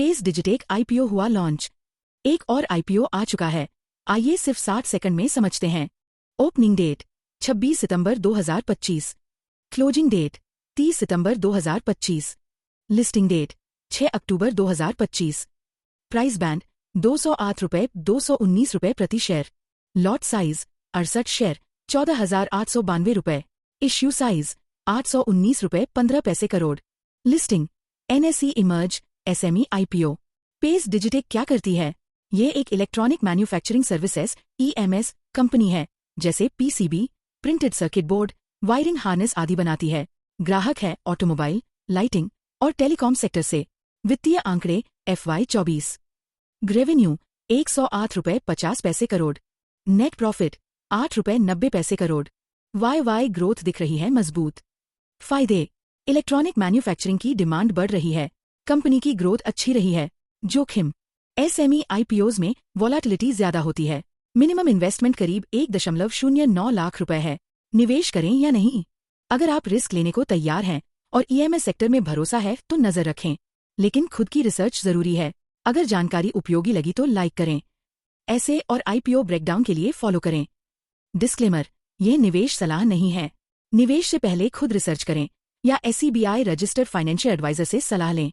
Pace Digitek IPO हुआ launch. एक और आईपीओ आ चुका है, आइए सिर्फ 60 सेकंड में समझते हैं। ओपनिंग डेट 26 सितंबर 2025, क्लोजिंग डेट 30 सितंबर 2025, लिस्टिंग डेट 6 अक्टूबर 2025, प्राइस बैंड 208 रुपये 219 रुपये प्रति शेयर, लॉट साइज 68 शेयर 14,892 रुपये, इश्यू साइज 819 रुपये 15 पैसे crore, listing NSE emerge SME IPO। Pace Digitek क्या करती है? ये एक electronic manufacturing services EMS company है, जैसे PCB, printed circuit board, wiring harness आदि बनाती है। ग्राहक है ऑटोमोबाइल, लाइटिंग और टेलीकॉम सेक्टर से। वित्तीय आंकड़े FY24, रेवेन्यू 108 रुपये 50 पैसे करोड़, नेट प्रॉफिट 8 रुपये 90 पैसे करोड़, YY ग्रोथ दिख रही है मजबूत। फायदे, इलेक्ट्रॉनिक मैन्युफैक्चरिंग की डिमांड बढ़ रही है, कंपनी की ग्रोथ अच्छी रही है। जोखिम, SME IPOs में वॉलेटिलिटी ज्यादा होती है। मिनिमम इन्वेस्टमेंट करीब 1.09 लाख रुपए है। निवेश करें या नहीं? अगर आप रिस्क लेने को तैयार हैं और EMS सेक्टर में भरोसा है तो नजर रखें, लेकिन खुद की रिसर्च जरूरी है। अगर जानकारी उपयोगी लगी तो लाइक करें। ऐसे और IPO ब्रेकडाउन के लिए फॉलो करें। डिस्क्लेमर, यह निवेश सलाह नहीं है। निवेश से पहले खुद रिसर्च करें या SEBI रजिस्टर्ड फाइनेंशियल एडवाइजर से सलाह लें।